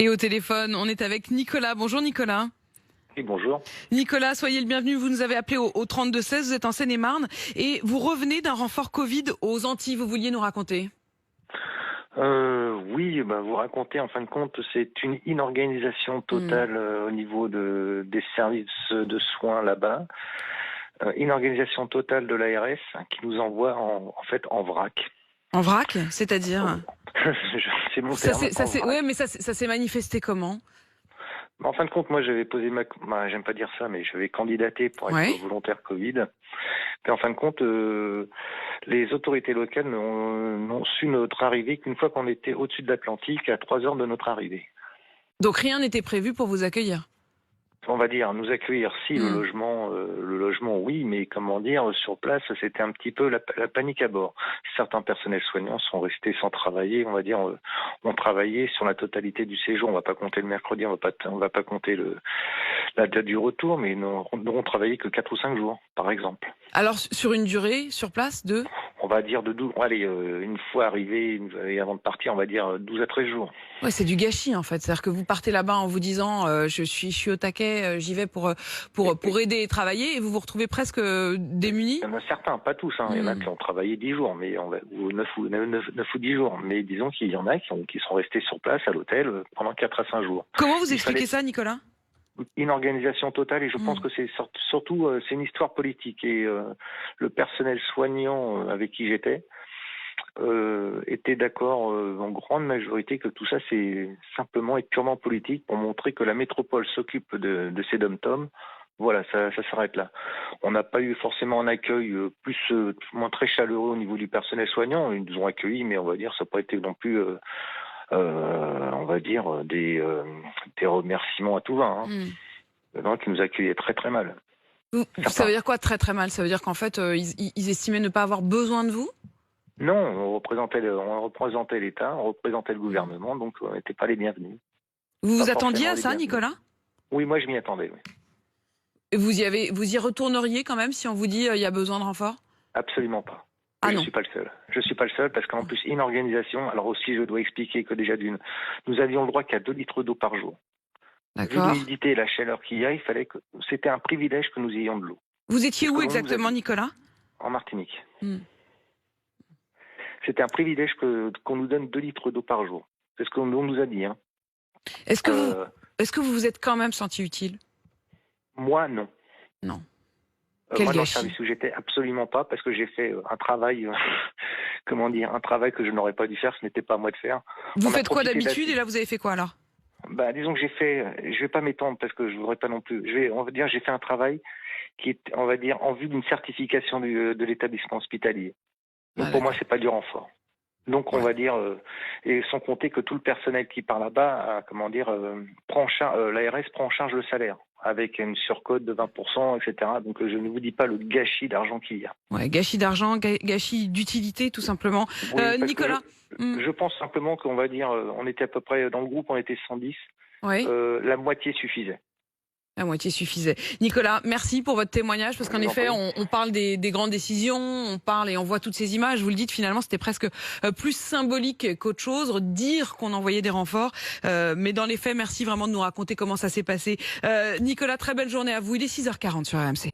Et au téléphone, on est avec Nicolas. Bonjour Nicolas. Oui, bonjour. Nicolas, soyez le bienvenu. Vous nous avez appelé au 32-16, vous êtes en Seine-et-Marne et vous revenez d'un renfort Covid aux Antilles. Vous vouliez nous raconter? Oui, vous racontez, en fin de compte, c'est une inorganisation totale au niveau des services de soins là-bas. Inorganisation totale de l'ARS qui nous envoie en fait en vrac. En vrac, c'est-à-dire? C'est mon terme. Ouais, mais ça s'est manifesté comment? En fin de compte, moi, j'avais posé j'aime pas dire ça, mais j'avais candidaté pour être volontaire Covid. Et en fin de compte, les autorités locales n'ont su notre arrivée qu'une fois qu'on était au-dessus de l'Atlantique, à 3 heures de notre arrivée. Donc rien n'était prévu pour vous accueillir? On va dire nous accueillir, si le logement, oui, mais comment dire, sur place, c'était un petit peu la panique à bord. Certains personnels soignants sont restés sans travailler, on va dire, ont travaillé sur la totalité du séjour. On va pas compter le mercredi, on va pas compter la date du retour, mais ils n'auront travaillé que 4 ou 5 jours, par exemple. Alors sur une durée sur place de? On va dire de 12, une fois arrivé et avant de partir, on va dire 12 à 13 jours. Ouais, c'est du gâchis en fait. C'est-à-dire que vous partez là-bas en vous disant je suis au taquet, j'y vais pour aider et travailler, et vous vous retrouvez presque démunis. Il y en a certains, pas tous. Il y en a qui ont travaillé 10 jours, mais ou 9 ou 10 jours. Mais disons qu'il y en a qui sont restés sur place à l'hôtel pendant 4 à 5 jours. Comment vous expliquez ça, Nicolas? Une organisation totale, et je pense que c'est surtout c'est une histoire politique, et le personnel soignant avec qui j'étais était d'accord en grande majorité que tout ça c'est simplement et purement politique pour montrer que la métropole s'occupe de ces dom-toms. Voilà, ça s'arrête là. On n'a pas eu forcément un accueil moins très chaleureux au niveau du personnel soignant. Ils nous ont accueillis, mais on va dire ça n'a pas été non plus on va dire des remerciements à tout va. Donc ils nous accueillaient très très mal. Ça veut dire quoi, très très mal? Ça veut dire qu'en fait ils estimaient ne pas avoir besoin de vous? Non, on représentait l'État, on représentait le gouvernement, donc on n'était pas les bienvenus. Vous vous attendiez à ça, Nicolas? Oui, moi je m'y attendais. Oui. Et vous y retourneriez quand même si on vous dit il y a besoin de renfort? Absolument pas. Ah je non. suis pas le seul. Je suis pas le seul parce qu'en plus, une organisation, alors aussi je dois expliquer que déjà nous avions le droit qu'à 2 litres d'eau par jour. Vu l'humidité et la chaleur qu'il y a, c'était un privilège que nous ayons de l'eau. Vous étiez où exactement, Nicolas? En Martinique. C'était un privilège qu'on nous donne 2 litres d'eau par jour. C'est ce qu'on nous a dit. Est-ce que vous vous êtes quand même senti utile? Moi, non. Non. Moi, dans le service où j'étais, absolument pas, parce que j'ai fait un travail, un travail que je n'aurais pas dû faire, ce n'était pas à moi de faire. Vous faites quoi d'habitude, et là vous avez fait quoi alors? Disons que je vais pas m'étendre parce que je voudrais pas non plus. J'ai fait un travail qui est, on va dire, en vue d'une certification de l'établissement hospitalier. Donc pour moi, c'est pas du renfort. Donc on va dire, et sans compter que tout le personnel qui part là-bas, l'ARS prend en charge le salaire avec une surcote de 20%, etc. Donc je ne vous dis pas le gâchis d'argent qu'il y a. Ouais, gâchis d'argent, gâchis d'utilité, tout simplement. Oui, Nicolas, je pense simplement qu'on va dire, on était à peu près dans le groupe, on était 110. Oui. La moitié suffisait. La moitié suffisait. Nicolas, merci pour votre témoignage, parce qu'en effet, on parle des grandes décisions, on parle et on voit toutes ces images. Vous le dites, finalement, c'était presque plus symbolique qu'autre chose, dire qu'on envoyait des renforts. Mais dans les faits, merci vraiment de nous raconter comment ça s'est passé. Nicolas, très belle journée à vous. Il est 6h40 sur RMC.